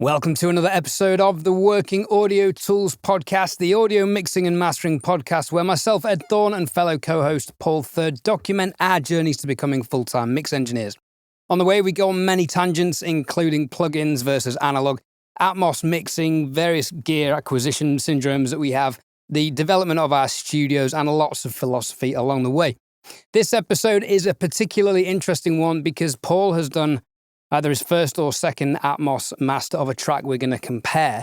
Welcome to another episode of the Working Audio Tools podcast, the audio mixing and mastering podcast, where myself, Ed Thorne, and fellow co-host Paul Third document our journeys to becoming full-time mix engineers. On the way, we go on many tangents, including plugins versus analog, Atmos mixing, various gear acquisition syndromes that we have, the development of our studios, and lots of philosophy along the way. This episode is a particularly interesting one because Paul has done either his first or second Atmos master of a track we're going to compare.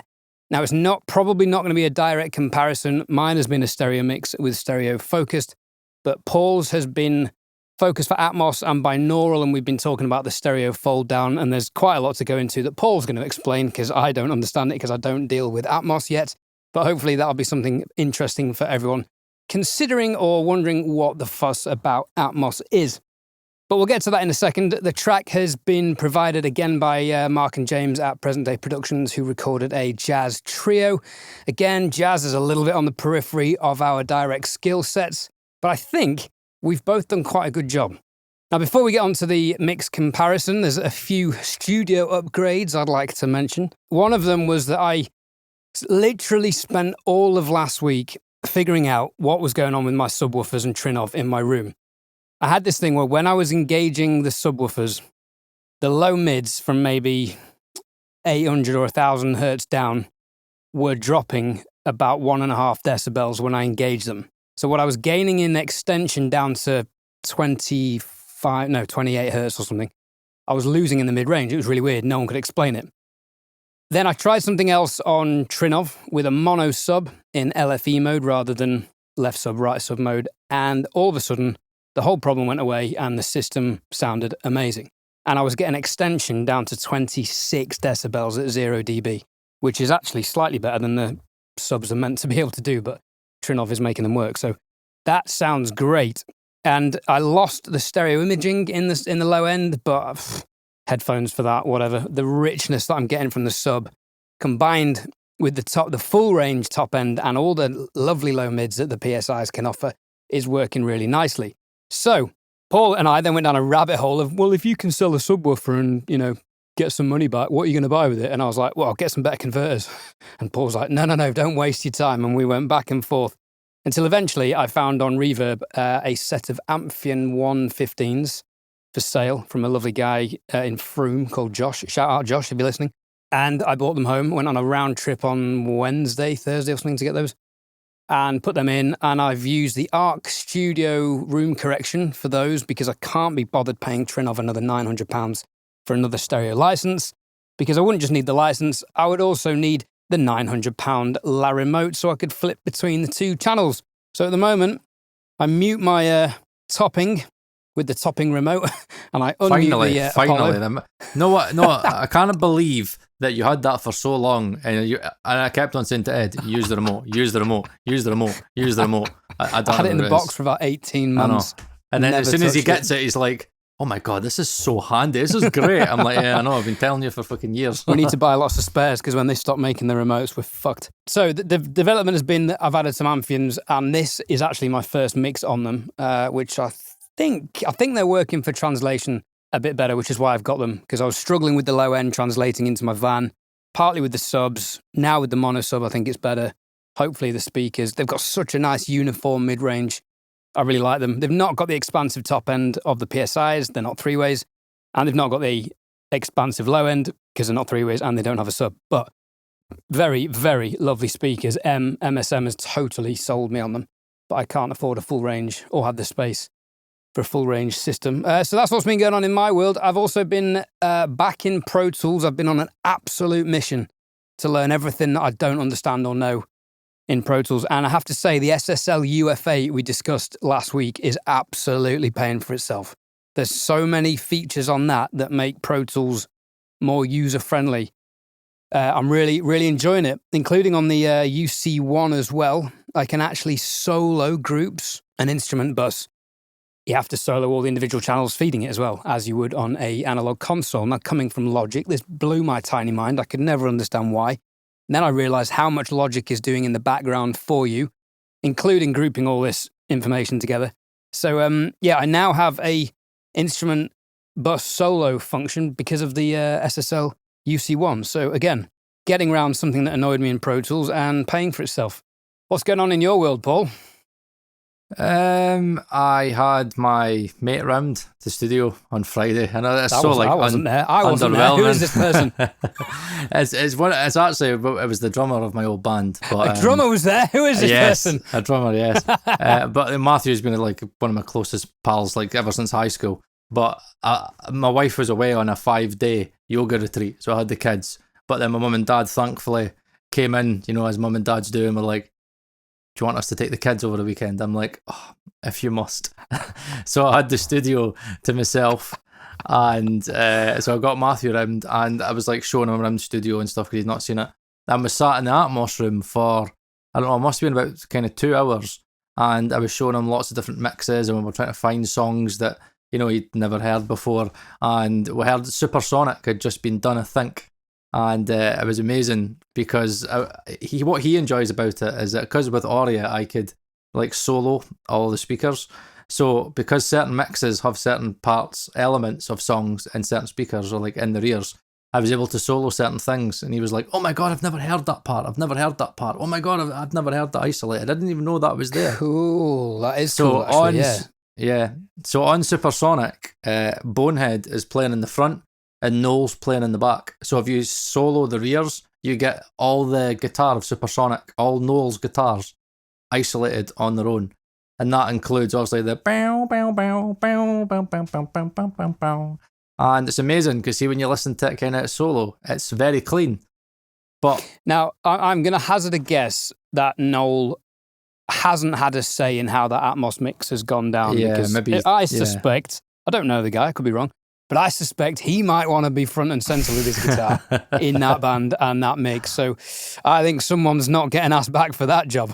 Now, it's probably not going to be a direct comparison. Mine has been a stereo mix with stereo focused, but Paul's has been focused for Atmos and binaural, and we've been talking about the stereo fold down, and there's quite a lot to go into that Paul's going to explain because I don't understand it because I don't deal with Atmos yet, but hopefully that'll be something interesting for everyone considering or wondering what the fuss about Atmos is. But we'll get to that in a second. The track has been provided again by Mark and James at Present Day Productions, who recorded a jazz trio. Again, jazz is a little bit on the periphery of our direct skill sets, but I think we've both done quite a good job. Now, before we get on to the mix comparison, there's a few studio upgrades I'd like to mention. One of them was that I literally spent all of last week figuring out what was going on with my subwoofers and Trinov in my room. I had this thing where when I was engaging the subwoofers, the low mids from maybe 800 or 1,000 hertz down were dropping about 1.5 decibels when I engaged them. So what I was gaining in extension down to 28 hertz or something, I was losing in the mid-range. It was really weird. No one could explain it. Then I tried something else on Trinov with a mono sub in LFE mode rather than left sub, right sub mode. And all of a sudden, the whole problem went away and the system sounded amazing. And I was getting extension down to 26 decibels at 0 dB, which is actually slightly better than the subs are meant to be able to do, but Trinov is making them work. So that sounds great. And I lost the stereo imaging in the low end, but headphones for that, whatever. The richness that I'm getting from the sub, combined with the full range top end and all the lovely low mids that the PSIs can offer, is working really nicely. So Paul and I then went down a rabbit hole of, well, if you can sell a subwoofer and, get some money back, what are you going to buy with it? And I was like, well, I'll get some better converters. And Paul's like, no, don't waste your time. And we went back and forth until eventually I found on Reverb a set of Amphion 115s for sale from a lovely guy in Frome called Josh. Shout out, Josh, if you're listening. And I bought them home, went on a round trip on Thursday or something to get those, and put them in. And I've used the Arc Studio room correction for those because I can't be bothered paying Trinov another £900 for another stereo license, because I wouldn't just need the license, I would also need the £900 La Remote so I could flip between the two channels. So at the moment, I mute my topping with the topping remote, and I unmute the Apollo. No, I can't believe that you had that for so long, and I kept on saying to Ed, use the remote. I had it in the box for about 18 months. And then as soon as he gets it, he's like, oh my God, this is so handy. This is great. I'm like, yeah, I know, I've been telling you for fucking years. We need to buy lots of spares because when they stop making the remotes, we're fucked. So the development has been that I've added some Amphions, and this is actually my first mix on them, which I think they're working for translation a bit better, which is why I've got them, because I was struggling with the low end translating into my van, partly with the subs. Now with the mono sub, I think it's better. Hopefully the speakers, they've got such a nice uniform mid-range. I really like them. They've not got the expansive top end of the PSIs. They're not three-ways. And they've not got the expansive low end because they're not three-ways and they don't have a sub. But very, very lovely speakers. MSM has totally sold me on them. But I can't afford a full range or have the space for a full range system. So that's what's been going on in my world. I've also been back in Pro Tools. I've been on an absolute mission to learn everything that I don't understand or know in Pro Tools. And I have to say, the SSL UFA we discussed last week is absolutely paying for itself. There's so many features on that make Pro Tools more user-friendly. I'm really, really enjoying it, including on the UC1 as well. I can actually solo groups an instrument bus. You have to solo all the individual channels feeding it as well, as you would on a analog console. Now, coming from Logic, this blew my tiny mind. I could never understand why. And then I realized how much Logic is doing in the background for you, including grouping all this information together. So, I now have a instrument bus solo function because of the SSL UC1. So again, getting around something that annoyed me in Pro Tools and paying for itself. What's going on in your world, Paul? I had my mate round the studio on Friday. I know that's I wasn't there. I wasn't there. Who is this person? It's actually, it was the drummer of my old band. But, a drummer was there? Who is this person? A drummer, yes. But Matthew's been like one of my closest pals, like ever since high school. But my wife was away on a 5-day yoga retreat, so I had the kids. But then my mum and dad, thankfully, came in, as mum and dads do, and were like, do you want us to take the kids over the weekend? I'm like, oh, if you must. So I had the studio to myself, and so I got Matthew around, and I was like showing him around the studio and stuff because he'd not seen it. And we sat in the Atmos room for, I don't know, it must have been about kind of 2 hours, and I was showing him lots of different mixes, and we were trying to find songs that, he'd never heard before, and we heard Supersonic had just been done, I think. And it was amazing because what he enjoys about it is that because with Aurea I could like solo all the speakers. So because certain mixes have certain elements of songs in certain speakers or like in their ears, I was able to solo certain things. And he was like, "Oh my god, I've never heard that part. I've never heard that part. Oh my god, I've never heard that isolated. I didn't even know that was there." Cool. That is cool. Actually, yeah. So on Supersonic, Bonehead is playing in the front and Noel's playing in the back. So if you solo the rears, you get all the guitar of Supersonic, all Noel's guitars isolated on their own. And that includes obviously the bow, bow, bow, bow, bow, bow, bow, bow, bow, bow, bow. And it's amazing because see when you listen to it kind of solo, it's very clean. But now I'm going to hazard a guess that Noel hasn't had a say in how the Atmos mix has gone down. Yeah, because maybe. I suspect, I don't know the guy, I could be wrong, but I suspect he might want to be front and centre with his guitar in that band and that mix. So I think someone's not getting asked back for that job.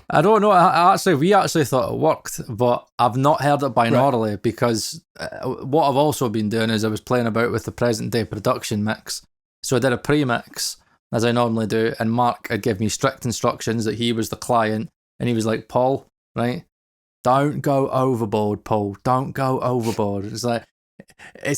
I don't know. We actually thought it worked, but I've not heard it binaurally because what I've also been doing is I was playing about with the present day production mix. So I did a pre-mix, as I normally do, and Mark had given me strict instructions that he was the client, and he was like, "Paul, right? Don't go overboard, Paul. Don't go overboard." It's like,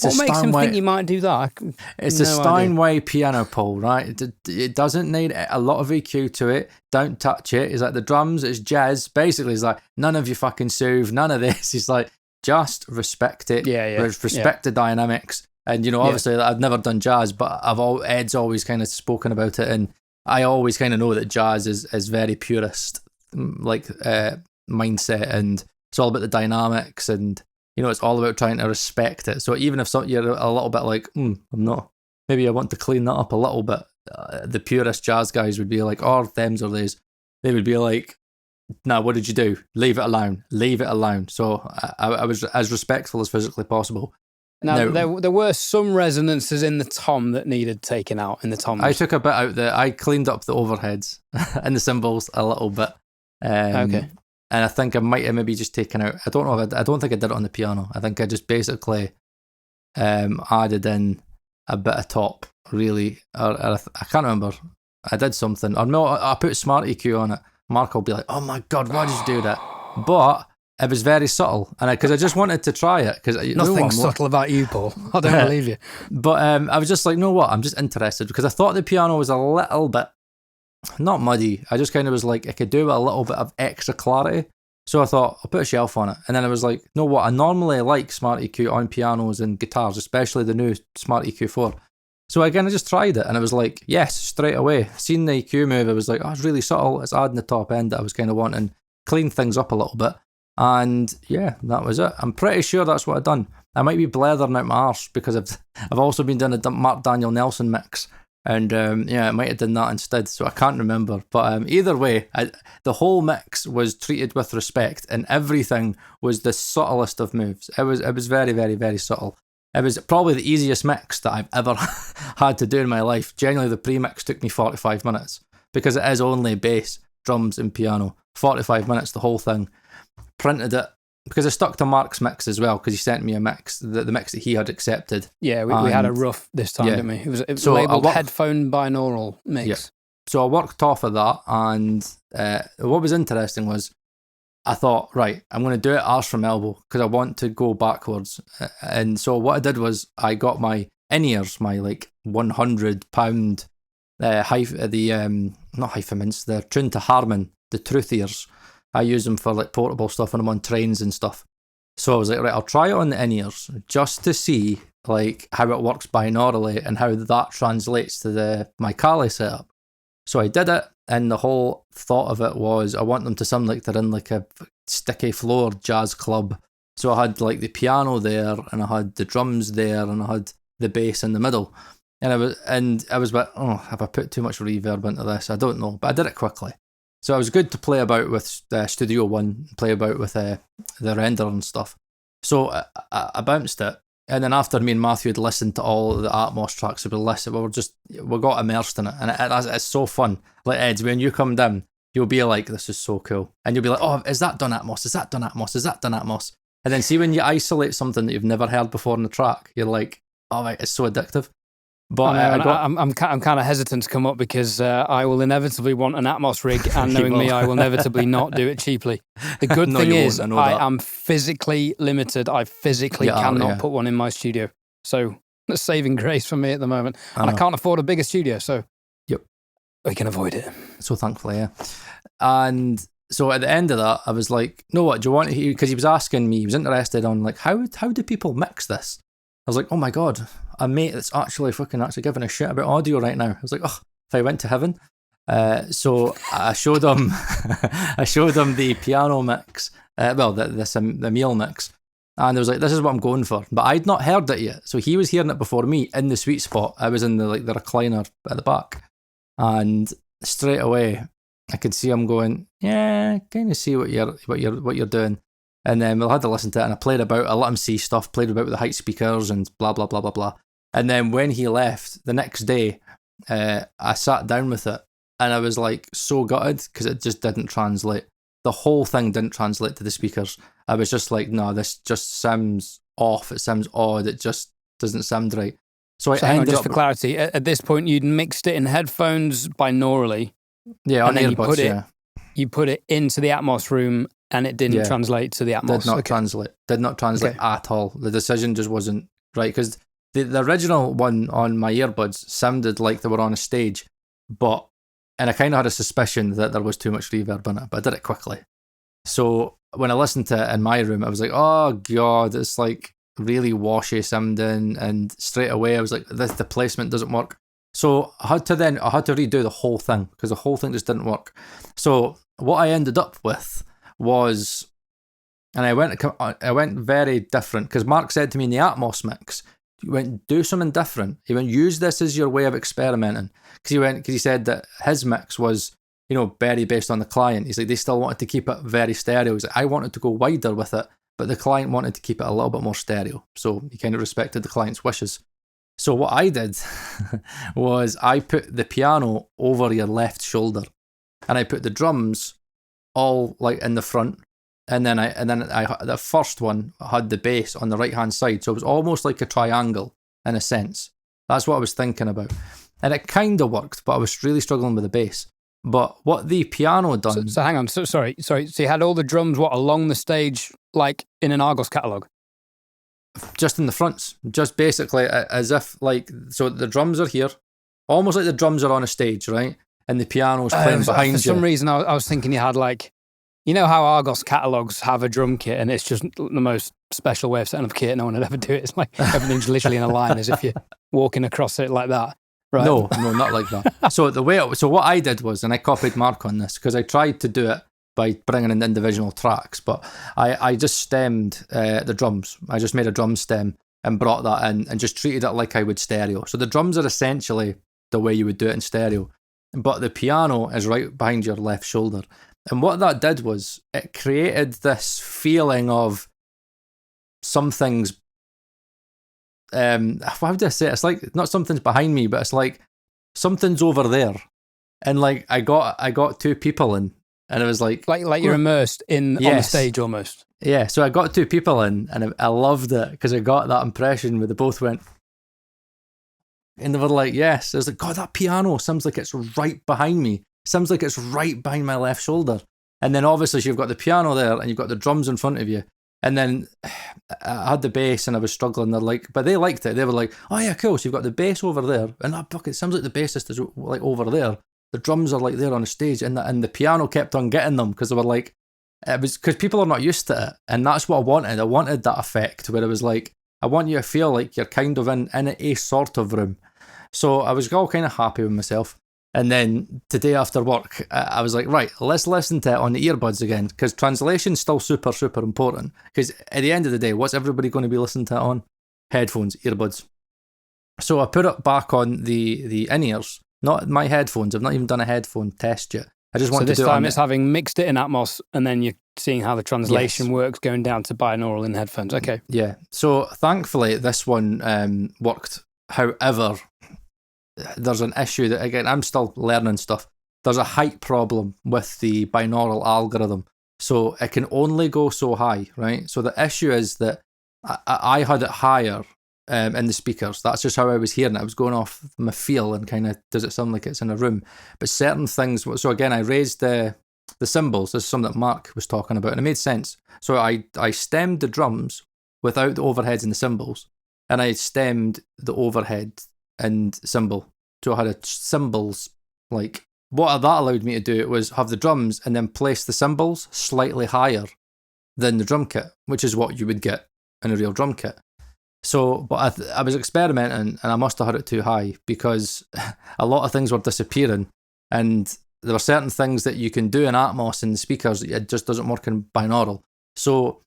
what makes him think you might do that? It's a Steinway piano, Paul, right? It doesn't need a lot of EQ to it. Don't touch it. It's like the drums, it's jazz. Basically, it's like, none of you fucking soothe, none of this. It's like, just respect it. Respect the dynamics. And, obviously, I've never done jazz, but Ed's always kind of spoken about it. And I always kind of know that jazz is very purist, mindset. And it's all about the dynamics and, it's all about trying to respect it. So even if you're a little bit like, I'm not, maybe I want to clean that up a little bit, the purist jazz guys would be like, or thems or these, they would be like, "No, what did you do? Leave it alone. Leave it alone." So I was as respectful as physically possible. Now, there were some resonances in the tom that needed taking out in the toms. I took a bit out I cleaned up the overheads and the cymbals a little bit. Okay. And I think I might have maybe just taken out, I don't know I don't think I did it on the piano. I think I just basically added in a bit of top, really. Or I can't remember. I did something. Or no, I put Smart EQ on it. Mark will be like, "Oh my God, why did you do that?" But it was very subtle. And because I just wanted to try it. Nothing subtle about you, Paul. I don't believe you. But I was just like, "No, what? I'm just interested." Because I thought the piano was a little bit, not muddy. I just kind of was like, I could do a little bit of extra clarity. So I thought, I'll put a shelf on it. And then I was like, "No, what? I normally like Smart EQ on pianos and guitars, especially the new Smart EQ 4. So again, I just tried it and I was like, yes, straight away. Seen the EQ move, I was like, it's really subtle. It's adding the top end that I was kind of wanting. Clean things up a little bit. And yeah, that was it. I'm pretty sure that's what I've done. I might be blethering out my arse because I've also been doing a Mark Daniel Nelson mix. And I might have done that instead, so I can't remember. But either way, the whole mix was treated with respect, and everything was the subtlest of moves. It was very, very, very subtle. It was probably the easiest mix that I've ever had to do in my life. Generally, the pre-mix took me 45 minutes because it is only bass, drums, and piano. 45 minutes, the whole thing. Printed it. Because I stuck to Mark's mix as well, because he sent me a mix, the mix that he had accepted. Yeah, we had a rough this time, didn't we? It was labelled headphone binaural mix. Yeah. So I worked off of that, and what was interesting was I thought, right, I'm going to do it arse from elbow, because I want to go backwards. And so what I did was I got my in-ears, my like £100 not Hyphements, they're tuned to Harman, the Truth ears. I use them for like portable stuff when I'm on trains and stuff. So I was like, right, I'll try it on the in-ears just to see like how it works binaurally and how that translates to my Kali setup. So I did it, and the whole thought of it was I want them to sound like they're in like a sticky floor jazz club. So I had like the piano there, and I had the drums there, and I had the bass in the middle. And I was like, oh, have I put too much reverb into this? I don't know, but I did it quickly. So it was good to play about with Studio One, play about with the render and stuff. So I bounced it, and then after me and Matthew had listened to all the Atmos tracks, we got immersed in it, and it's so fun. Like Ed, when you come down, you'll be like, this is so cool, and you'll be like, oh, is that done Atmos? Is that done Atmos? Is that done Atmos? And then see when you isolate something that you've never heard before in the track, you're like, oh, right, it's so addictive. But I'm kind of hesitant to come up because I will inevitably want an Atmos rig, and knowing me, I will inevitably not do it cheaply. The good thing is, I am physically limited. I physically cannot put one in my studio. So that's saving grace for me at the moment. And I can't afford a bigger studio, so we can avoid it. So thankfully, yeah. And so at the end of that, I was like, no, what, do you want to hear? Because he was asking me, he was interested on like, how do people mix this? I was like, oh my God, a mate that's actually giving a shit about audio right now. I was like, oh, if I went to heaven. So I showed him the piano mix, the Emile mix. And I was like, this is what I'm going for. But I'd not heard it yet. So he was hearing it before me in the sweet spot. I was in the recliner at the back. And straight away, I could see him going, yeah, kind of see what you're doing. And then I had to listen to it, and I let him see stuff, played about with the height speakers and blah, blah, blah, blah, blah. And then when he left, the next day, I sat down with it, and I was like so gutted because it just didn't translate. The whole thing didn't translate to the speakers. I was just like, no, this just sounds off. It sounds odd. It just doesn't sound right. So hang on, just for clarity, at this point, you'd mixed it in headphones binaurally. Yeah, on earbuds, you put it into the Atmos room, and it didn't translate to the Atmos. Did not translate at all. The decision just wasn't right, because the original one on my earbuds sounded like they were on a stage, and I kind of had a suspicion that there was too much reverb in it, but I did it quickly. So when I listened to it in my room, I was like, oh God, it's like really washy sounding, and straight away I was like, the placement doesn't work. So I had to redo the whole thing, because the whole thing just didn't work. So what I ended up with was, and I went very different, because Mark said to me in the Atmos mix, he went, do something different. He went, use this as your way of experimenting, because he said that his mix was, very based on the client. He's like, they still wanted to keep it very stereo. He's like, I wanted to go wider with it, but the client wanted to keep it a little bit more stereo. So he kind of respected the client's wishes. So what I did was I put the piano over your left shoulder, and I put the drums all like in the front, and then the first one had the bass on the right hand side, so it was almost like a triangle in a sense. That's what I was thinking about, and it kind of worked, but I was really struggling with the bass. But what the piano done? So hang on, sorry. So you had all the drums along the stage, like in an Argos catalogue? Just in the fronts, just basically as if so the drums are here, almost like the drums are on a stage, right? And the piano's playing behind you. For some reason, I was thinking you had how Argos catalogues have a drum kit, and it's just the most special way of setting up a kit. No one would ever do it. It's like everything's literally in a line, as if you're walking across it like that. Right? No, not like that. So what I did was, and I copied Mark on this, because I tried to do it by bringing in individual tracks, but I just stemmed the drums. I just made a drum stem and brought that in and just treated it like I would stereo. So the drums are essentially the way you would do it in stereo, but the piano is right behind your left shoulder. And what that did was it created this feeling of something's, how do I say it? It's like not something's behind me, but it's like something's over there. And like I got two people in. And it was like you're immersed on the stage almost. Yeah, so I got two people in, and I loved it because I got that impression where they both went, and they were like, yes. I was like, God, that piano sounds like it's right behind me. Sounds like it's right behind my left shoulder. And then obviously you've got the piano there, and you've got the drums in front of you, And then I had the bass and I was struggling. They're like, but they liked it. They were like, oh yeah, cool. So you've got the bass over there, and that fucking sounds like the bassist is like over there. The drums are like there on the stage, and the piano kept on getting them because they were like, it was because people are not used to it, and that's what I wanted. I wanted that effect where it was like, I want you to feel like you're kind of in a sort of room. So I was all kind of happy with myself. And then today after work, I was like, right, let's listen to it on the earbuds again, because translation's still super, super important. Because at the end of the day, what's everybody going to be listening to it on? Headphones, earbuds. So I put it back on the in-ears, not my headphones. I've not even done a headphone test yet. I just want to do it. So this time it's having mixed it in Atmos, and then you're seeing how the translation works going down to binaural in headphones. Okay. Yeah. So thankfully, this one worked. However, there's an issue that, again, I'm still learning stuff. There's a height problem with the binaural algorithm. So it can only go so high, right? So the issue is that I had it higher in the speakers. That's just how I was hearing it. I was going off my feel and kind of, does it sound like it's in a room? But certain things, so again, I raised the cymbals. This is something that Mark was talking about, and it made sense. So I stemmed the drums without the overheads and the cymbals, and I stemmed the overhead and cymbal. So I had cymbals, like, what that allowed me to do was have the drums and then place the cymbals slightly higher than the drum kit, which is what you would get in a real drum kit. So, but I was experimenting, and I must have had it too high because a lot of things were disappearing, and there are certain things that you can do in Atmos in the speakers, it just doesn't work in binaural. So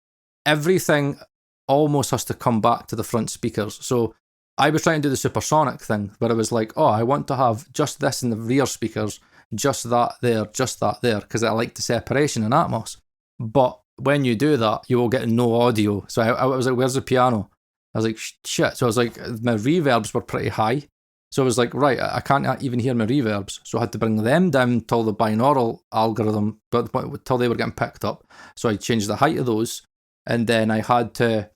everything almost has to come back to the front speakers. So I was trying to do the supersonic thing, where I was like, oh, I want to have just this in the rear speakers, just that there, because I like the separation in Atmos. But when you do that, you will get no audio. So I was like, where's the piano? I was like, shit. So I was like, my reverbs were pretty high. So I was like, right, I can't even hear my reverbs. So I had to bring them down till the binaural algorithm, but till they were getting picked up. So I changed the height of those, and then I had to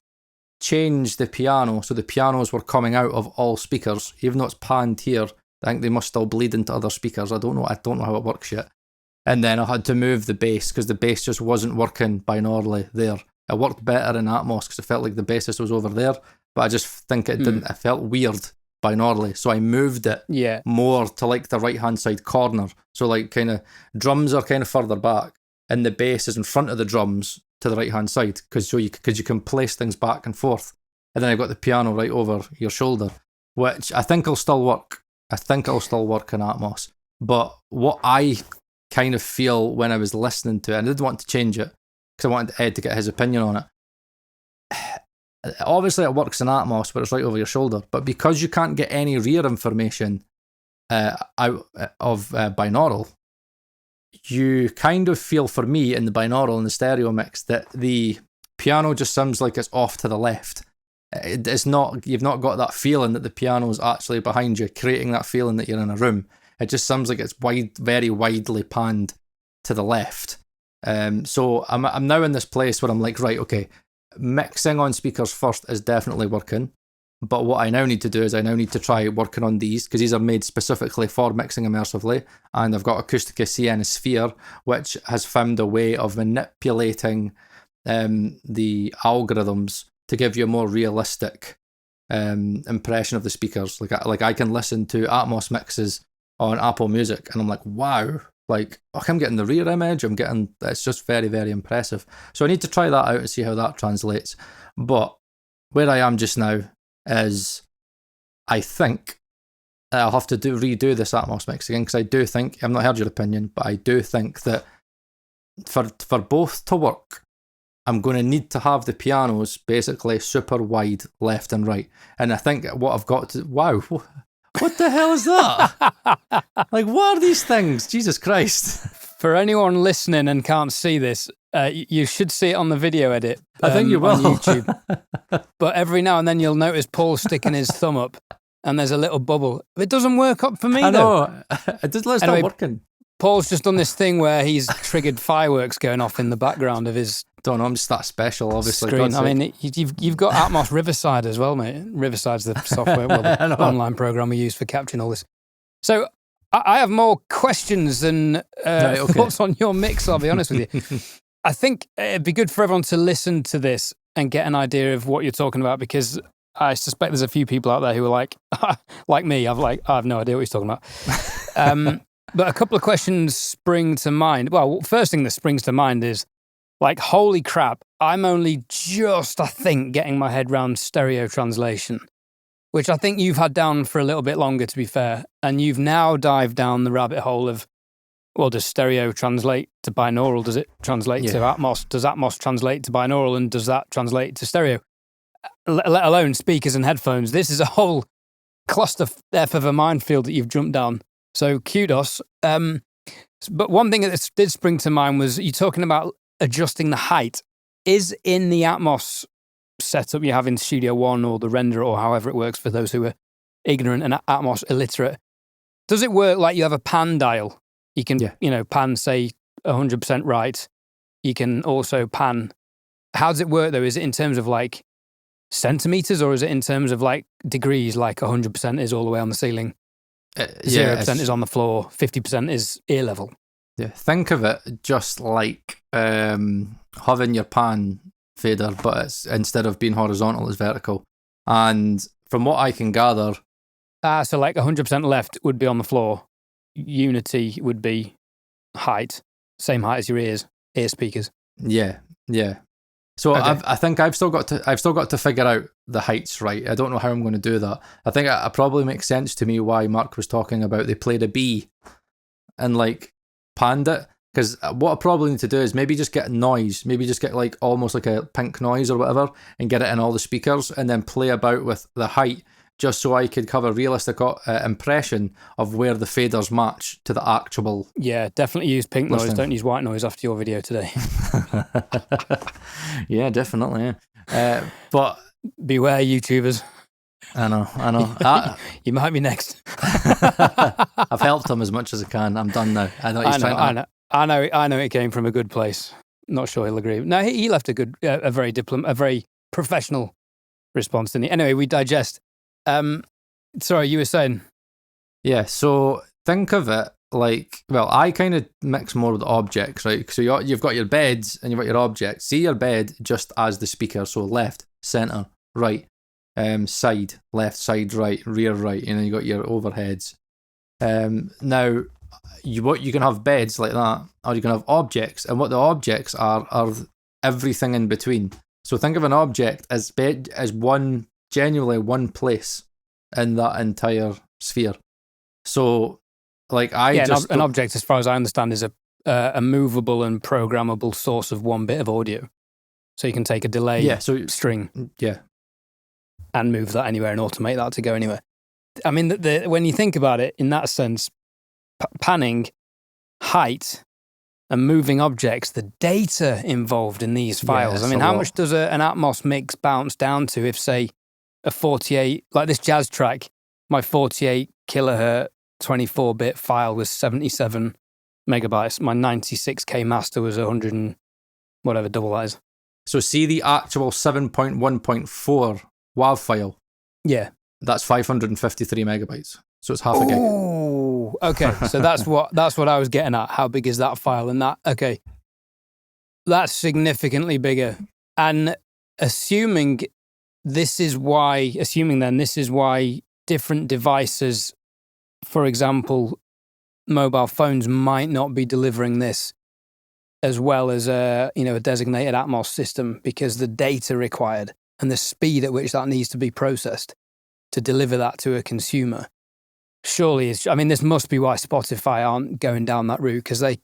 change the piano. So the pianos were coming out of all speakers, even though it's panned here. I think they must still bleed into other speakers. I don't know how it works yet. And then I had to move the bass because the bass just wasn't working binaurally there. It worked better in Atmos because it felt like the bassist was over there, but I just think it didn't. It felt weird binaurally, so I moved it more to like the right hand side corner. So like kind of drums are kind of further back, and the bass is in front of the drums to the right hand side because you can place things back and forth. And then I've got the piano right over your shoulder, which I think will still work. I think it'll still work in Atmos. But what I kind of feel when I was listening to it, and I didn't want to change it because I wanted Ed to get his opinion on it. Obviously it works in Atmos, but it's right over your shoulder. But because you can't get any rear information out of binaural, you kind of feel, for me, in the binaural and the stereo mix, that the piano just sounds like it's off to the left. It's not. You've not got that feeling that the piano is actually behind you, creating that feeling that you're in a room. It just sounds like it's very widely panned to the left. So I'm now in this place where I'm like, right, okay, mixing on speakers first is definitely working. But what I now need to do is I now need to try working on these, because these are made specifically for mixing immersively. And I've got Acoustica CN Sphere, which has found a way of manipulating the algorithms to give you a more realistic impression of the speakers. Like I can listen to Atmos mixes on Apple Music, and I'm like, wow, like, I'm getting the rear image, it's just very, very impressive. So I need to try that out and see how that translates. But where I am just now is, I think I'll have to redo this Atmos mix again, because I do think, I've not heard your opinion, but I do think that for both to work, I'm going to need to have the pianos basically super wide left and right. And I think what I've got to, wow, what the hell is that? Like, what are these things? Jesus Christ. For anyone listening and can't see this, you should see it on the video edit. I think you will. On YouTube. But every now and then you'll notice Paul sticking his thumb up, and there's a little bubble. It doesn't work up for me, though. It just looks not working. Paul's just done this thing where he's triggered fireworks going off in the background of his... Don't know, I'm just that special, obviously. Screen. I mean, you've got Atmos Riverside as well, mate. Riverside's the software, the online program we use for capturing all this. So I have more questions than thoughts on your mix, I'll be honest with you. I think it'd be good for everyone to listen to this and get an idea of what you're talking about, because I suspect there's a few people out there who are like me, I have no idea what he's talking about. But a couple of questions spring to mind. Well, first thing that springs to mind is, like, holy crap, I'm only just, I think, getting my head around stereo translation, which I think you've had down for a little bit longer, to be fair. And you've now dived down the rabbit hole of, well, does stereo translate to binaural? Does it translate to Atmos? Does Atmos translate to binaural? And does that translate to stereo? Let alone speakers and headphones. This is a whole cluster F of a minefield that you've jumped down. So kudos. But one thing that did spring to mind was you talking about adjusting the height. Is in the Atmos setup you have in Studio One or the renderer or however it works for those who are ignorant and Atmos illiterate, does it work like you have a pan dial? You can, pan, say, 100% right. You can also pan. How does it work, though? Is it in terms of, like, centimeters, or is it in terms of, like, degrees, like 100% is all the way on the ceiling? 0% is on the floor, 50% is ear level. Yeah, think of it just like having your pan fader, but it's, instead of being horizontal, it's vertical. And from what I can gather... so like 100% left would be on the floor. Unity would be height, same height as your ear speakers. Yeah. So okay. I think I've still got to figure out the heights right. I don't know how I'm going to do that. I think it probably makes sense to me why Mark was talking about they played a B and like panned it, because what I probably need to do is maybe just get noise, maybe just get like almost like a pink noise or whatever and get it in all the speakers and then play about with the height, just so I could have a realistic impression of where the faders match to the actual... Yeah, definitely use pink noise. Don't use white noise after your video today. Yeah, definitely. Yeah. But... Beware, YouTubers. I know. You might be next. I've helped him as much as I can. I'm done now. I know it came from a good place. Not sure he'll agree. No, he left a very professional response, didn't he? Anyway, we digest. Sorry, you were saying? Yeah, so think of it like, well, I kind of mix more with objects, right? So you've got your beds and you've got your objects. See your bed just as the speaker, so left, centre, right, side, left, side, right, rear, right, and then you got your overheads. Now, you can have beds like that, or you can have objects, and what the objects are everything in between. So think of an object as genuinely one place in that entire sphere. So, like, an object, as far as I understand, is a movable and programmable source of one bit of audio. So you can take a delay string, and move that anywhere and automate that to go anywhere. I mean, when you think about it in that sense, panning, height, and moving objects, the data involved in these files. I mean, how much does an Atmos mix bounce down to if, say, a 48, like this jazz track, my 48 kilohertz 24-bit file was 77 megabytes. My 96K master was 100 and whatever double that is. So see the actual 7.1.4 WAV file? Yeah. That's 553 megabytes. So it's half a gig. Oh, okay. So that's what I was getting at. How big is that file? And that's significantly bigger. And assuming this is why different devices, for example, mobile phones, might not be delivering this as well as a designated Atmos system, because the data required and the speed at which that needs to be processed to deliver that to a consumer surely is. I mean, this must be why Spotify aren't going down that route, because they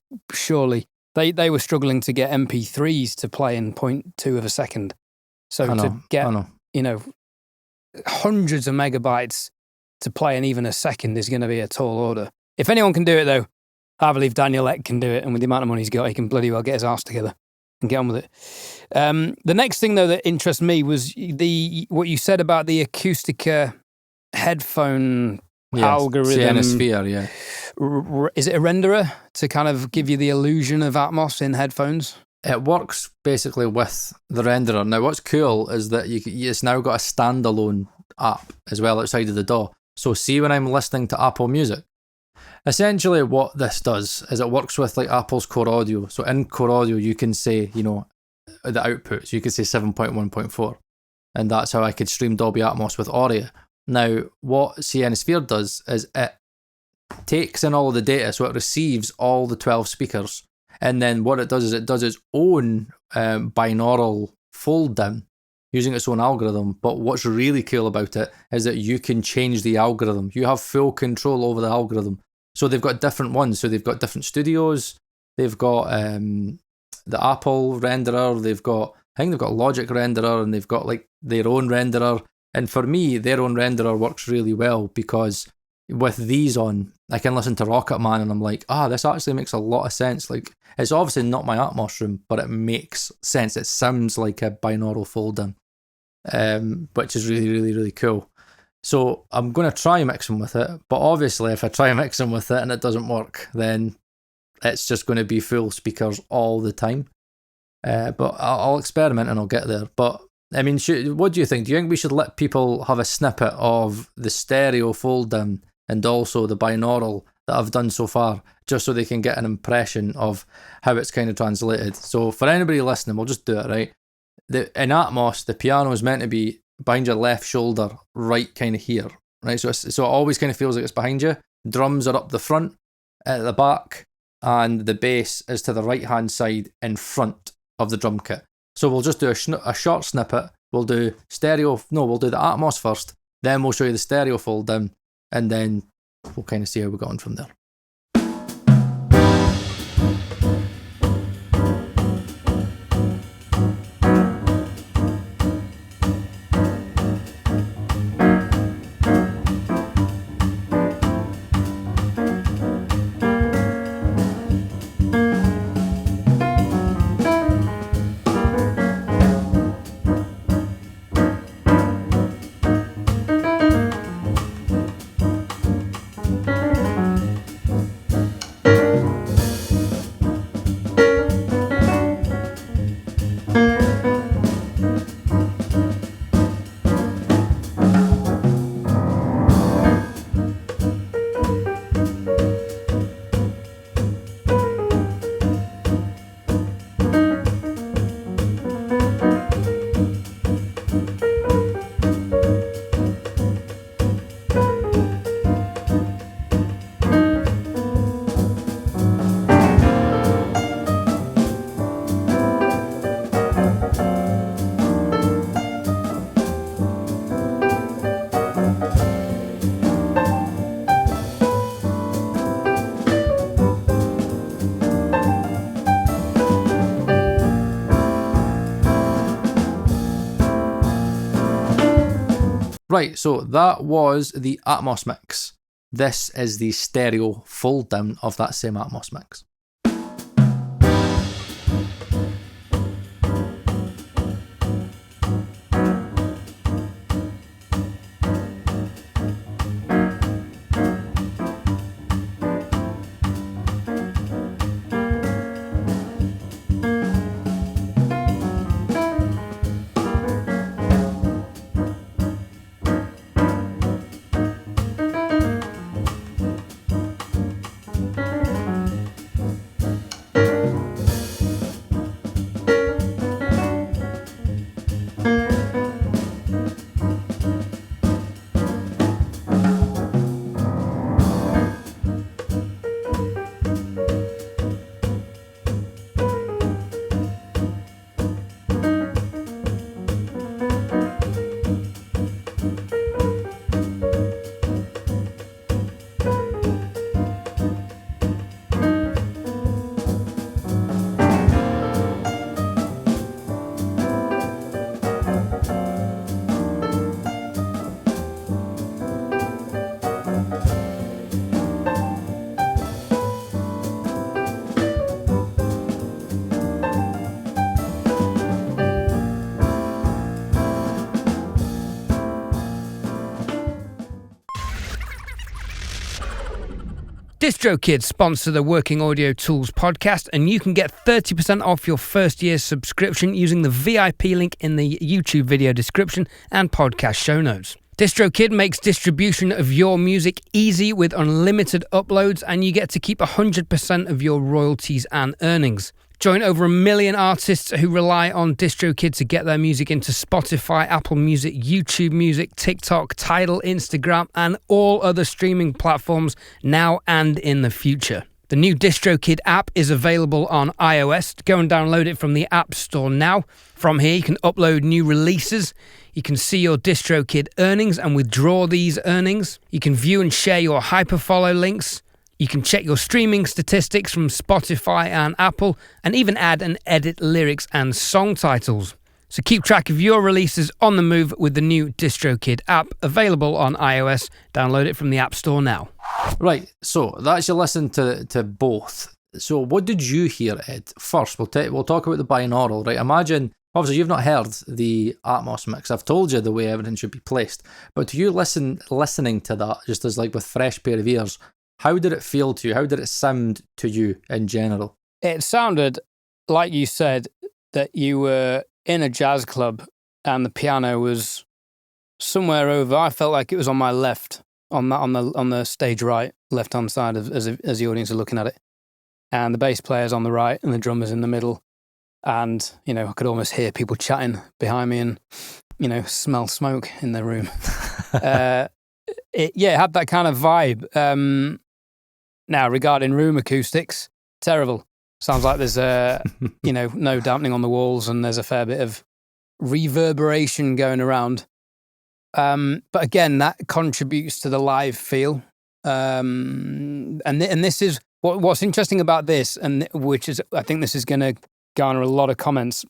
were struggling to get MP3s to play in 0.2 of a second. So to get hundreds of megabytes to play in even a second is going to be a tall order. If anyone can do it, though, I believe Daniel Ek can do it, and with the amount of money he's got, he can bloody well get his arse together and get on with it. The next thing, though, that interests me was what you said about the Acoustica headphone algorithm. Sienosphere, yeah. Is it a renderer to kind of give you the illusion of Atmos in headphones? It works basically with the renderer. Now, what's cool is that it's now got a standalone app as well outside of the DAW. So see when I'm listening to Apple Music, essentially what this does is it works with like Apple's Core Audio. So in Core Audio, you can say, you know, the outputs, you could say 7.1.4. And that's how I could stream Dolby Atmos with Aurea. Now, what Sphere does is it takes in all of the data, so it receives all the 12 speakers. And then what it does is it does its own binaural fold down using its own algorithm. But what's really cool about it is that you can change the algorithm. You have full control over the algorithm. So they've got different ones. So they've got different studios. They've got the Apple renderer. I think they've got Logic renderer, and they've got like their own renderer. And for me, their own renderer works really well because with these on, I can listen to Rocket Man and I'm like, this actually makes a lot of sense. Like, it's obviously not my Atmos room, but it makes sense. It sounds like a binaural fold-in, which is really, really, really cool. So I'm going to try mixing with it, but obviously if I try mixing with it and it doesn't work, then it's just going to be full speakers all the time. But I'll experiment and I'll get there. But I mean, what do you think? Do you think we should let people have a snippet of the stereo fold-in and also the binaural that I've done so far, just so they can get an impression of how it's kind of translated? So for anybody listening, we'll just do it, right? In Atmos, the piano is meant to be behind your left shoulder, right kind of here, right? So it always kind of feels like it's behind you. Drums are up the front, at the back, and the bass is to the right-hand side in front of the drum kit. So we'll just do a short snippet. We'll do we'll do the Atmos first, then we'll show you the stereo fold-in, and then we'll kind of see how we're going from there. Right, so that was the Atmos mix. This is the stereo fold down of that same Atmos mix. DistroKid sponsor the Working Audio Tools podcast, and you can get 30% off your first year's subscription using the VIP link in the YouTube video description and podcast show notes. DistroKid makes distribution of your music easy with unlimited uploads, and you get to keep 100% of your royalties and earnings. Join over 1 million artists who rely on DistroKid to get their music into Spotify, Apple Music, YouTube Music, TikTok, Tidal, Instagram, and all other streaming platforms now and in the future. The new DistroKid app is available on iOS. Go and download it from the App Store now. From here, you can upload new releases. You can see your DistroKid earnings and withdraw these earnings. You can view and share your hyperfollow links. You can check your streaming statistics from Spotify and Apple, and even add and edit lyrics and song titles. So keep track of your releases on the move with the new DistroKid app, available on iOS. Download it from the App Store now. Right, so that's your listen to both. So what did you hear, Ed? First, we'll talk about the binaural, right? Imagine, obviously you've not heard the Atmos mix. I've told you the way everything should be placed. But to you listening to that, just as like with fresh pair of ears, how did it feel to you? How did it sound to you in general? It sounded, like you said, that you were in a jazz club and the piano was somewhere over. I felt like it was on my left, on the stage right, left-hand side as the audience are looking at it. And the bass player's on the right and the drummer's in the middle. And, I could almost hear people chatting behind me and, smell smoke in the room. It had that kind of vibe. Now, regarding room acoustics, terrible. Sounds like there's no dampening on the walls and there's a fair bit of reverberation going around. But again, that contributes to the live feel. And this is what's interesting about this, and which is, I think this is going to garner a lot of comments,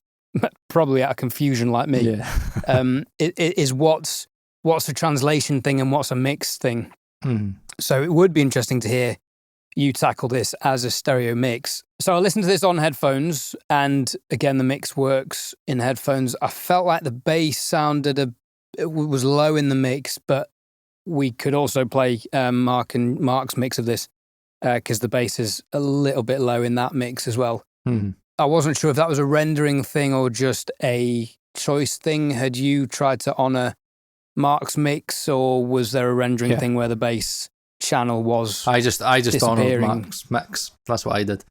probably out of confusion like me. Yeah. It is what's a translation thing and what's a mix thing. Mm. So it would be interesting to hear you tackle this as a stereo mix. So I listened to this on headphones, and again, the mix works in headphones. I felt like the bass sounded it was low in the mix, but we could also play Mark's mix of this because the bass is a little bit low in that mix as well. Mm. I wasn't sure if that was a rendering thing or just a choice thing. Had you tried to honor Mark's mix, or was there a rendering thing where the bass channel was I just honored Mark's mix. That's what I did.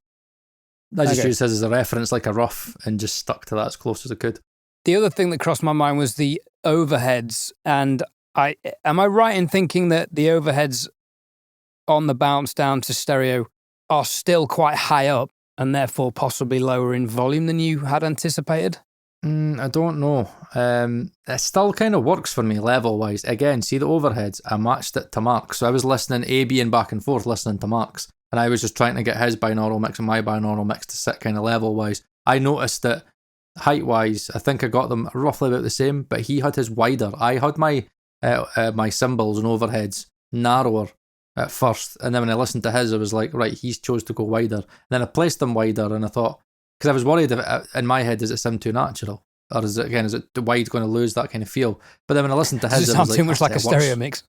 I just used his as a reference, like a rough, and just stuck to that as close as I could. The other thing that crossed my mind was the overheads, and am I right in thinking that the overheads on the bounce down to stereo are still quite high up and therefore possibly lower in volume than you had anticipated? I don't know. It still kind of works for me level-wise. Again, see the overheads, I matched it to Mark's. So I was listening A-B and back and forth, listening to Mark's. And I was just trying to get his binaural mix and my binaural mix to sit kind of level-wise. I noticed that height-wise, I think I got them roughly about the same, but he had his wider. I had my cymbals and overheads narrower at first, and then when I listened to his, I was like, right, he's chose to go wider. And then I placed them wider, and I thought, because I was worried in my head, does it sound too natural? Or is it the wide going to lose that kind of feel? But then when I listened to his, does it sound too much like a stereo mix?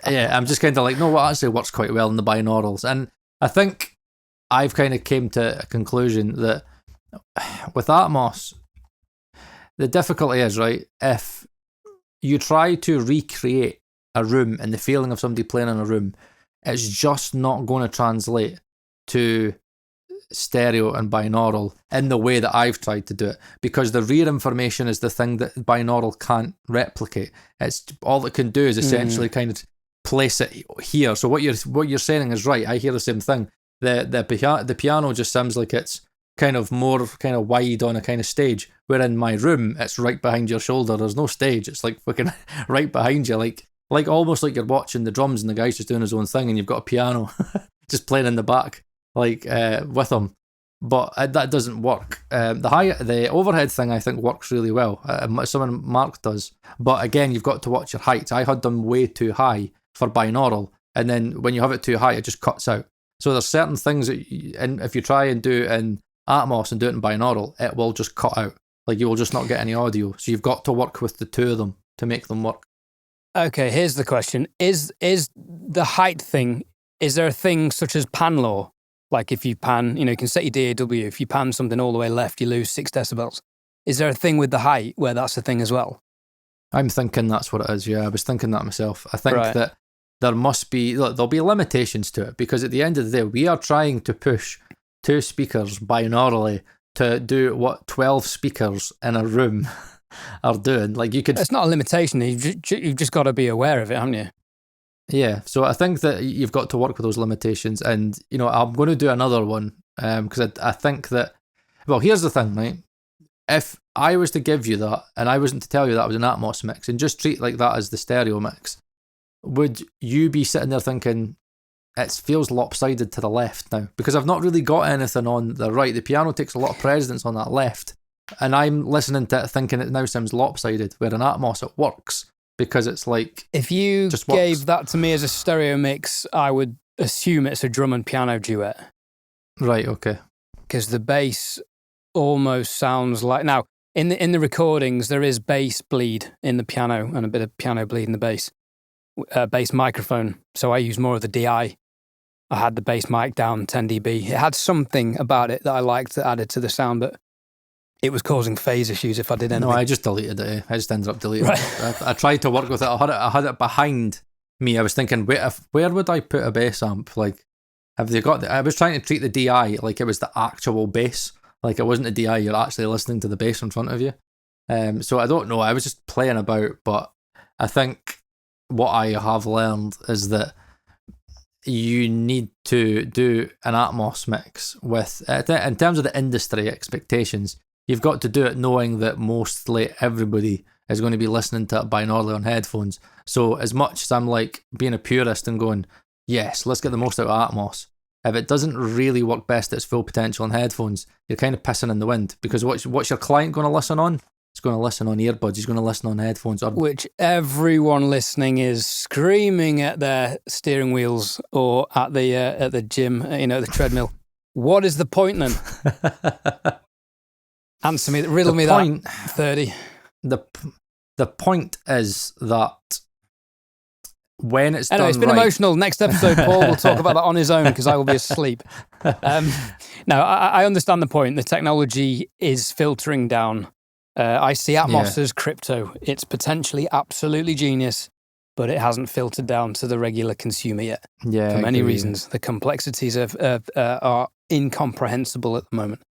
Yeah, I'm just kind of like, no, what actually works quite well in the binaurals. And I think I've kind of came to a conclusion that with Atmos, the difficulty is, right, if you try to recreate a room and the feeling of somebody playing in a room, it's just not going to translate to stereo and binaural in the way that I've tried to do it, because the rear information is the thing that binaural can't replicate. It's all it can do is essentially kind of place it here. So what you're saying is right. I hear the same thing. The piano just sounds like it's kind of more kind of wide on a kind of stage, where in my room it's right behind your shoulder. There's no stage. It's like fucking right behind you, like almost like you're watching the drums and the guy's just doing his own thing and you've got a piano just playing in the back with him. But that doesn't work. The overhead thing I think works really well. Something Mark does. But again, you've got to watch your heights. I had them way too high for binaural, and then when you have it too high, it just cuts out. So there's certain things that and if you try and do it in Atmos and do it in binaural, it will just cut out. Like you will just not get any audio. So you've got to work with the two of them to make them work. Okay, here's the question. Is the height thing, is there a thing such as pan law? Like if you pan, you can set your DAW. If you pan something all the way left, you lose 6 decibels. Is there a thing with the height where that's the thing as well? I'm thinking that's what it is, yeah. I was thinking that myself. I think Right. that there must be, look, there'll be limitations to it, because at the end of the day, we are trying to push 2 speakers binaurally to do what 12 speakers in a room are doing. Like, you could... It's not a limitation. You've just got to be aware of it, haven't you? Yeah, so I think that you've got to work with those limitations, and, you know, I'm going to do another one, because I think that, well, here's the thing, right? If I was to give you that, and I wasn't to tell you that was an Atmos mix, and just treat like that as the stereo mix, would you be sitting there thinking, it feels lopsided to the left now? Because I've not really got anything on the right. The piano takes a lot of precedence on that left, and I'm listening to it thinking it now sounds lopsided, where in Atmos it works, because it's like... If you just gave works. that to me as a stereo mix, I would assume it's a drum and piano duet. Right, okay. Because the bass almost sounds like... Now, in the recordings, there is bass bleed in the piano and a bit of piano bleed in the bass. Bass microphone. So I use more of the DI. I had the bass mic down 10 dB. It had something about it that I liked that added to the sound, but it was causing phase issues if I did anything. No, I just deleted it. I just ended up deleting Right. it. I tried to work with it. I had it behind me. I was thinking, where would I put a bass amp? Like, have they got... I was trying to treat the DI like it was the actual bass. Like, it wasn't a DI. You're actually listening to the bass in front of you. So I don't know. I was just playing about, but I think what I have learned is that you need to do an Atmos mix with, in terms of the industry expectations, you've got to do it knowing that mostly everybody is going to be listening to it binaurally on headphones. So as much as I'm like being a purist and going, yes, let's get the most out of Atmos, if it doesn't really work best at its full potential on headphones, you're kind of pissing in the wind, because what's your client going to listen on? He's going to listen on earbuds, he's going to listen on headphones. Which everyone listening is screaming at their steering wheels or at the gym, the treadmill. What is the point then? Answer me, riddle me that, 30. The point is that when it's anyway, done it's been right... emotional. Next episode, Paul will talk about that on his own, because I will be asleep. No, I understand the point. The technology is filtering down. I see Atmos as crypto. It's potentially absolutely genius, but it hasn't filtered down to the regular consumer yet. Yeah, for many reasons. The complexities are incomprehensible at the moment.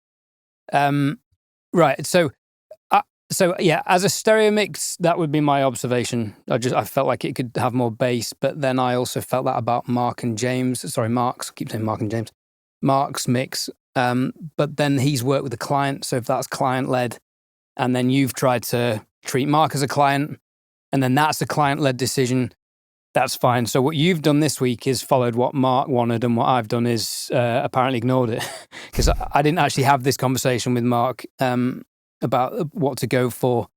Right. So yeah, as a stereo mix, that would be my observation. I felt like it could have more bass, but then I also felt that about Mark's, I keep saying Mark and James. Mark's mix. But then he's worked with the client, so if that's client-led, and then you've tried to treat Mark as a client, and then that's a client-led decision, that's fine. So what you've done this week is followed what Mark wanted, and what I've done is apparently ignored it, because I didn't actually have this conversation with Mark about what to go for.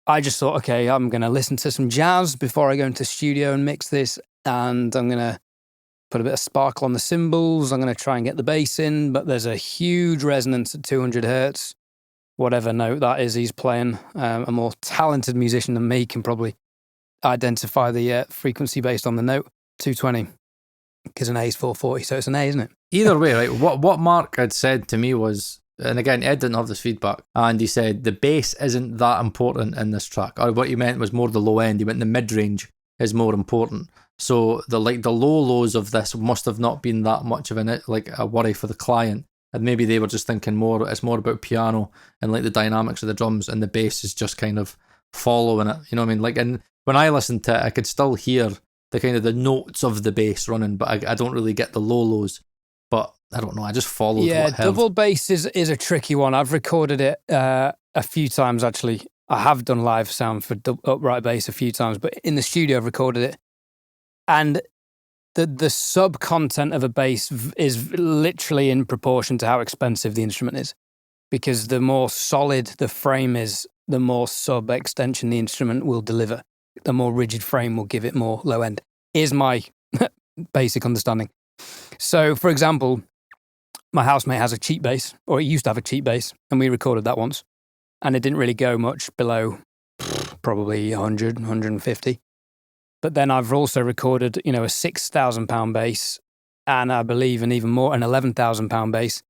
I just thought, okay, I'm going to listen to some jazz before I go into the studio and mix this, and I'm going to put a bit of sparkle on the cymbals. I'm going to try and get the bass in, but there's a huge resonance at 200 hertz. Whatever note that is he's playing. A more talented musician than me can probably identify the frequency based on the note. 220, because an A is 440, so it's an A, isn't it? Either way, right, what Mark had said to me was, and again, Ed didn't have this feedback, and he said the bass isn't that important in this track. Or what he meant was more the low end. He meant the mid-range is more important. So the low lows of this must have not been that much of a worry for the client. And maybe they were just thinking it's more about piano and like the dynamics of the drums, and the bass is just kind of following it. You know what I mean? Like, and when I listened to it, I could still hear the kind of the notes of the bass running, but I don't really get the low lows. But I don't know, I just followed what I heard. Double bass is a tricky one. I've recorded it a few times, actually. I have done live sound for upright bass a few times, but in the studio I've recorded it. And the sub-content of a bass is literally in proportion to how expensive the instrument is. Because the more solid the frame is, the more sub-extension the instrument will deliver. The more rigid frame will give it more low end, is my basic understanding. So, for example, my housemate has a cheap bass, or he used to have a cheap bass, and we recorded that once. And it didn't really go much below probably 100, 150. But then I've also recorded, a £6,000 bass, and I believe an even more, an £11,000 bass.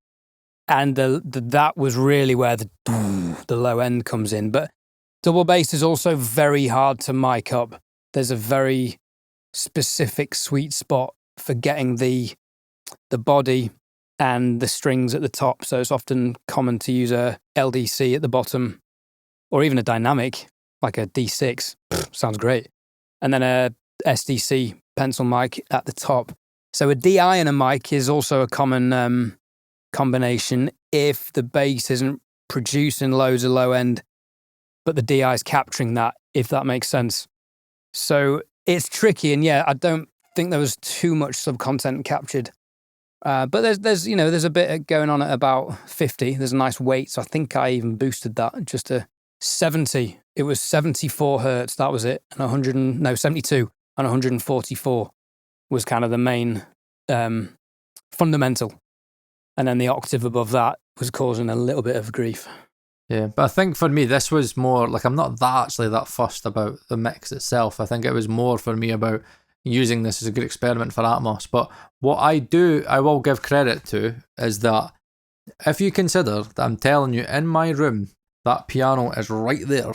And that was really where the low end comes in. But Double bass is also very hard to mic up. There's a very specific sweet spot for getting the body and the strings at the top. So it's often common to use a LDC at the bottom, or even a dynamic, like a D6. Sounds great. And then a SDC pencil mic at the top. So a DI and a mic is also a common combination if the bass isn't producing loads of low end, but the DI is capturing that, if that makes sense. So it's tricky, and I don't think there was too much sub-content captured. But there's a bit going on at about 50. There's a nice weight, so I think I even boosted that just to 70. It was 74 hertz, that was it, and 72 and 144 was kind of the main fundamental. And then the octave above that was causing a little bit of grief. Yeah, but I think for me, this was more like, I'm not that fussed about the mix itself. I think it was more for me about using this as a good experiment for Atmos. But what I will give credit to is that if you consider that I'm telling you, in my room, that piano is right there,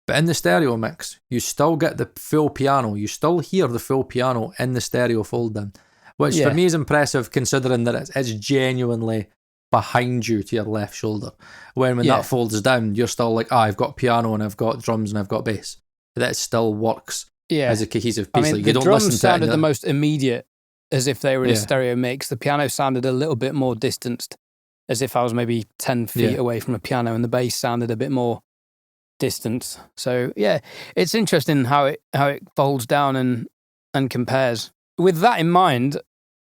but in the stereo mix, you still get the full piano. You still hear the full piano in the stereo fold-in, which for me is impressive, considering that it's genuinely behind you to your left shoulder. When that folds down, you're still like, I've got piano and I've got drums and I've got bass. That still works as a cohesive piece. I mean, like, the you don't drums listen to sounded the most immediate, as if they were in a stereo mix. The piano sounded a little bit more distanced, as if I was maybe 10 feet away from a piano, and the bass sounded a bit more distant. So it's interesting how it folds down and compares. With that in mind,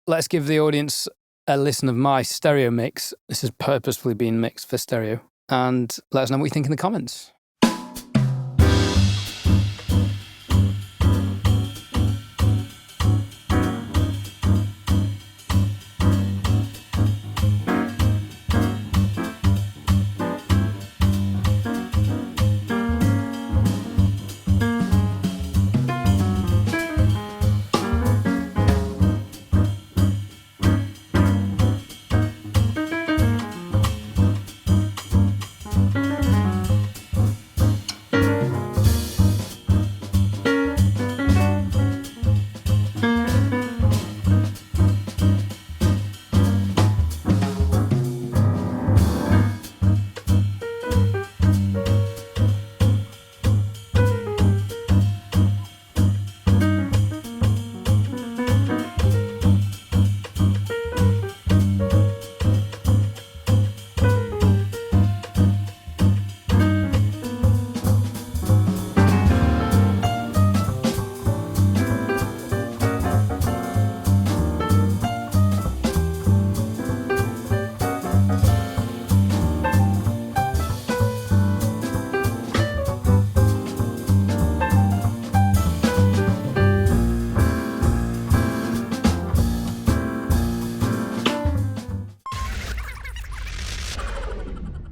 let's give the audience a listen of my stereo mix. This has purposefully been mixed for stereo, and let us know what you think in the comments.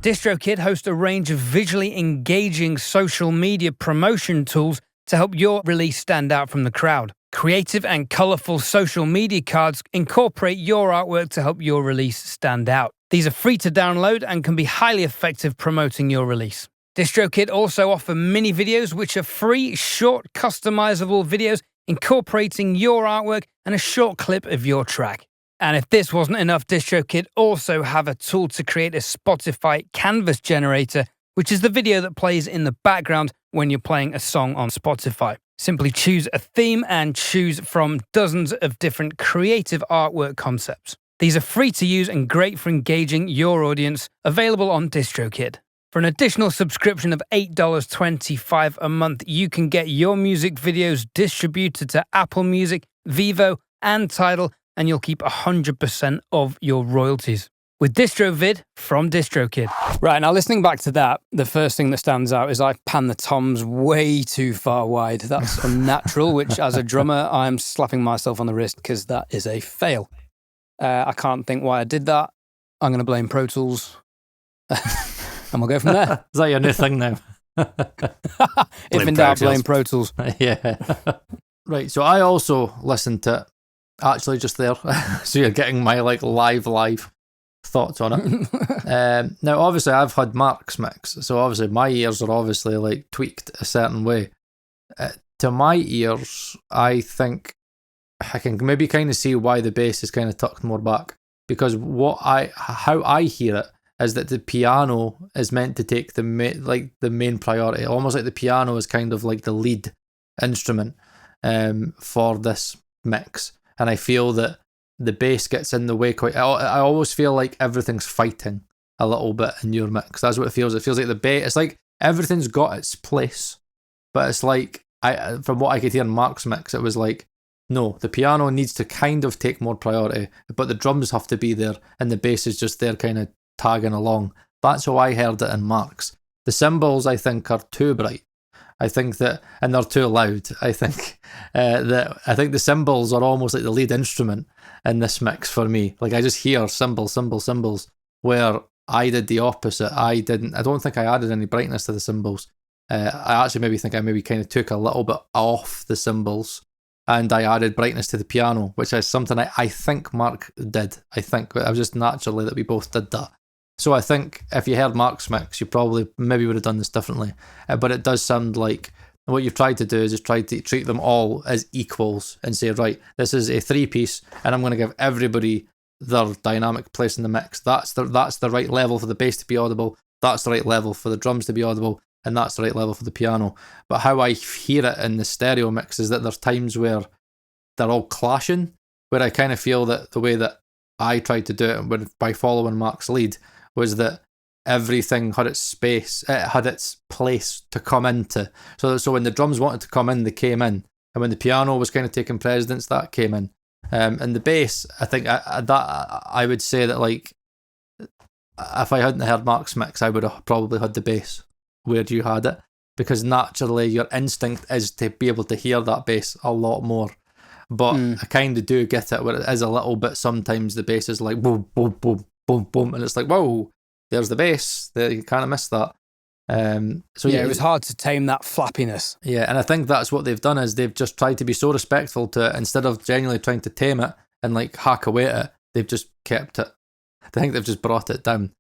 DistroKid hosts a range of visually engaging social media promotion tools to help your release stand out from the crowd. Creative and colorful social media cards incorporate your artwork to help your release stand out. These are free to download and can be highly effective promoting your release. DistroKid also offer mini videos, which are free, short, customizable videos incorporating your artwork and a short clip of your track. And if this wasn't enough, DistroKid also have a tool to create a Spotify canvas generator, which is the video that plays in the background when you're playing a song on Spotify. Simply choose a theme and choose from dozens of different creative artwork concepts. These are free to use and great for engaging your audience, available on DistroKid. For an additional subscription of $8.25 a month, you can get your music videos distributed to Apple Music, Vivo, and Tidal, and you'll keep 100% of your royalties. With DistroVid from DistroKid. Right, now listening back to that, the first thing that stands out is I pan the toms way too far wide. That's unnatural, which as a drummer, I'm slapping myself on the wrist because that is a fail. I can't think why I did that. I'm going to blame Pro Tools. And we'll go from there. Is that your new thing now? If in doubt, blame Pro Tools. Yeah. Right, so I also listened to it, actually just there. So you're getting my live. thoughts on it. Now, obviously, I've had Mark's mix, so obviously my ears are obviously like tweaked a certain way. To my ears, I think I can maybe kind of see why the bass is kind of tucked more back, because how I hear it is that the piano is meant to take the main priority, almost like the piano is kind of like the lead instrument for this mix, and I feel that the bass gets in the way quite. I always feel like everything's fighting a little bit in your mix. That's what it feels. It feels like the bass. It's like everything's got its place, but it's like from what I could hear in Mark's mix, it was like, no, the piano needs to kind of take more priority, but the drums have to be there, and the bass is just there kind of tagging along. That's how I heard it in Mark's. The cymbals, I think, are too bright. I think that, and they're too loud. I think I think the cymbals are almost like the lead instrument in this mix for me. Like I just hear cymbals, where I did the opposite. I don't think I added any brightness to the cymbals. I actually maybe think I kind of took a little bit off the cymbals, and I added brightness to the piano, which is something I think Mark did. I think it was just naturally that we both did that. So I think if you heard Mark's mix, you probably maybe would have done this differently. But it does sound like what you've tried to do is just try to treat them all as equals and say, right, this is a 3-piece, and I'm going to give everybody their dynamic place in the mix. That's the right level for the bass to be audible. That's the right level for the drums to be audible. And that's the right level for the piano. But how I hear it in the stereo mix is that there's times where they're all clashing, where I kind of feel that the way that I tried to do it by following Mark's lead was that everything had its space, it had its place to come into. So when the drums wanted to come in, they came in. And when the piano was kind of taking precedence, that came in. And the bass, I think I would say that, like, if I hadn't heard Mark's mix, I would have probably had the bass where you had it, because naturally your instinct is to be able to hear that bass a lot more. But I kind of do get it where it is a little bit, sometimes the bass is like boom, boom, boom, boom, boom, and it's like, whoa, there's the bass. You kind of miss that. So it was hard to tame that flappiness. Yeah, and I think that's what they've done, is they've just tried to be so respectful to it, instead of genuinely trying to tame it and like hack away at it, they've just kept it. I think they've just brought it down.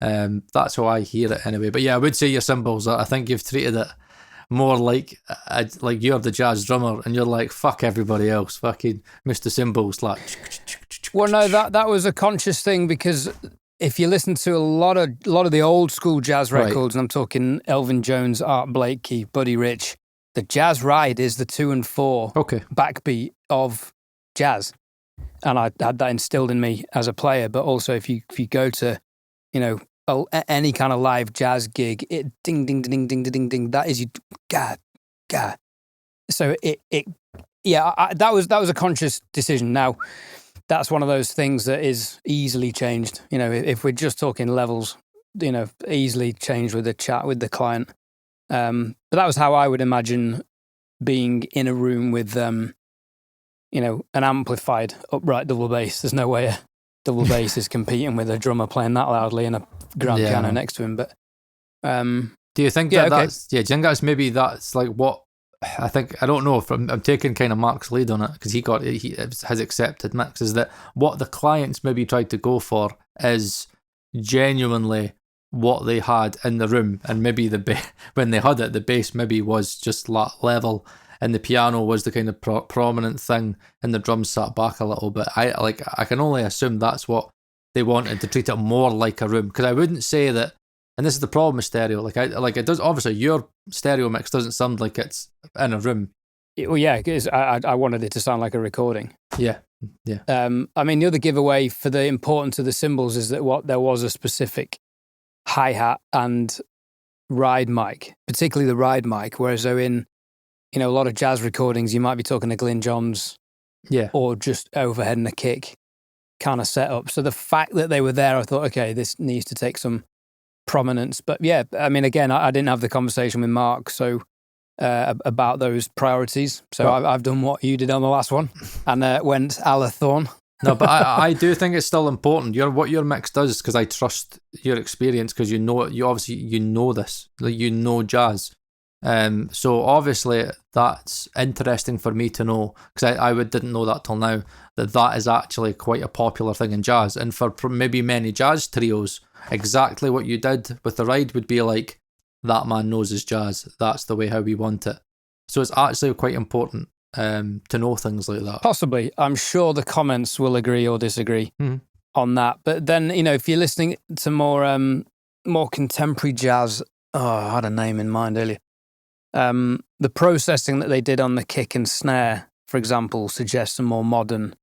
That's how I hear it anyway. But yeah, I would say your cymbals, I think you've treated it more like you're the jazz drummer and you're like, fuck everybody else, fucking Mr. Cymbals, like. Well, no, that was a conscious thing, because if you listen to a lot of the old school jazz records, and I'm talking Elvin Jones, Art Blakey, Buddy Rich, the jazz ride is the 2 and 4 backbeat of jazz, and I had that instilled in me as a player. But also, if you go to, any kind of live jazz gig, it ding ding ding ding ding ding ding. That is you, God. So that was a conscious decision. Now, that's one of those things that is easily changed. If we're just talking levels, easily changed with a chat with the client. But that was how I would imagine being in a room with, an amplified upright double bass. There's no way a double bass is competing with a drummer playing that loudly and a grand piano next to him. But do you think that's do you think that's like what I think? I don't know if I'm taking kind of Mark's lead on it, because he has accepted mix, is that what the clients maybe tried to go for is genuinely what they had in the room, and maybe when they had it, the bass maybe was just level, and the piano was the kind of prominent thing, and the drums sat back a little bit. I can only assume that's what they wanted, to treat it more like a room, because I wouldn't say that. And this is the problem with stereo. It does. Obviously, your stereo mix doesn't sound like it's in a room. Well, yeah, because I wanted it to sound like a recording. Yeah. The other giveaway for the importance of the cymbals is that there was a specific hi-hat and ride mic, particularly the ride mic. Whereas though in a lot of jazz recordings, you might be talking to Glyn Johns, or just overhead and a kick kind of setup. So the fact that they were there, I thought, okay, this needs to take some prominence. But yeah, again, I didn't have the conversation with Mark about those priorities. So I've done what you did on the last one, and went a la Thorne. No, but I do think it's still important. What your mix does, because I trust your experience, because you know this, like, jazz. So obviously that's interesting for me to know, because I didn't know that till now, that is actually quite a popular thing in jazz. And for maybe many jazz trios, exactly what you did with the ride would be like, that man knows his jazz. That's the way how we want it. So it's actually quite important to know things like that. Possibly. I'm sure the comments will agree or disagree on that. But then, if you're listening to more contemporary jazz, I had a name in mind earlier. The processing that they did on the kick and snare, for example, suggests a more modern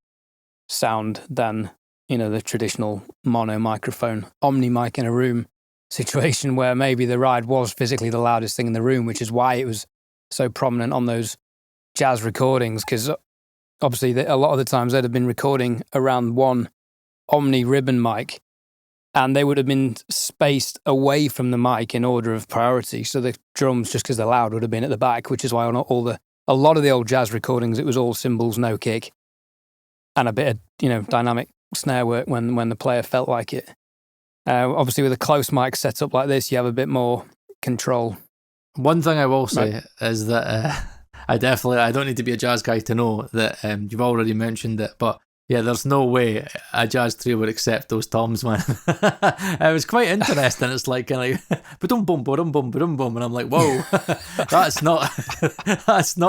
sound than, the traditional mono microphone, omni mic in a room situation where maybe the ride was physically the loudest thing in the room, which is why it was so prominent on those jazz recordings, because obviously a lot of the times they'd have been recording around one omni ribbon mic, and they would have been spaced away from the mic in order of priority. So the drums, just because they're loud, would have been at the back, which is why on a lot of the old jazz recordings, it was all cymbals, no kick, and a bit of, dynamic snare work when the player felt like it. Obviously, with a close mic set up like this, you have a bit more control. One thing I will say is that I don't need to be a jazz guy to know that you've already mentioned it, but yeah, there's no way a jazz trio would accept those toms, man. It was quite interesting. It's like kind of ba-dum bum ba-dum bum ba-dum bum, and I'm like, whoa, that's not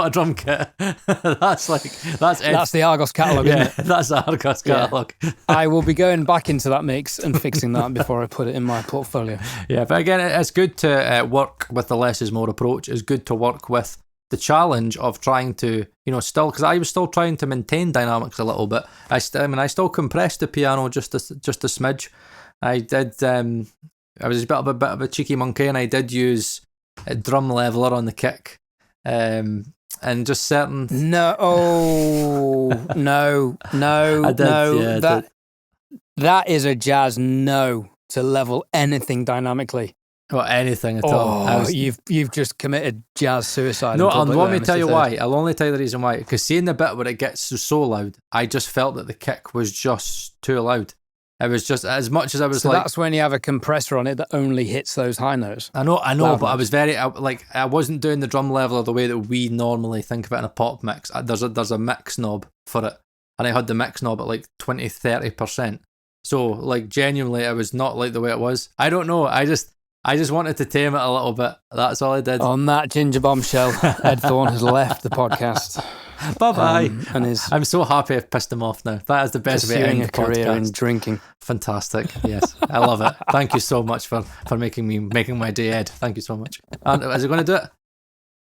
a drum kit. That's the Argos catalogue, isn't it? That's the Argos catalogue. Yeah. I will be going back into that mix and fixing that before I put it in my portfolio. Yeah, but again, it's good to work with the less is more approach. It's good to work with the challenge of trying to, still, because I was still trying to maintain dynamics a little bit. I still compressed the piano just a smidge. I did. I was a bit of a cheeky monkey, and I did use a drum leveler on the kick, and just certain. No. I did, yeah, that is a jazz no to level anything dynamically. Or anything at all. You've just committed jazz suicide. No, let me tell you why. I'll only tell you the reason why. Because seeing the bit where it gets so loud, I just felt that the kick was just too loud. It was just, as much as I was so that's when you have a compressor on it that only hits those high notes. I know, but I was I wasn't doing the drum leveler the way that we normally think of it in a pop mix. There's a mix knob for it, and I had the mix knob at like 20-30%. So like genuinely, it was not like the way it was. I don't know. I just wanted to tame it a little bit. That's all I did. On that ginger bombshell, Ed Thorne has left the podcast. Bye-bye. I'm so happy I've pissed him off now. That is the best way to end a career podcast. In drinking. Fantastic. Yes, I love it. Thank you so much for making my day, Ed. Thank you so much. And is it going to do it?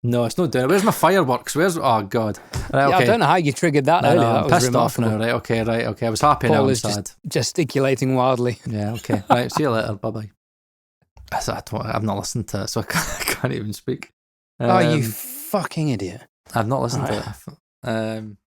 No, it's not doing it. Where's my fireworks? Oh, God. Right, okay. I don't know how you triggered that earlier. I'm pissed off now. Right, okay. I was happy Paul now. is just gesticulating wildly. Yeah, okay. Right, see you later. Bye-bye. I've not listened to it, so I can't even speak. You fucking idiot. I've not listened to it.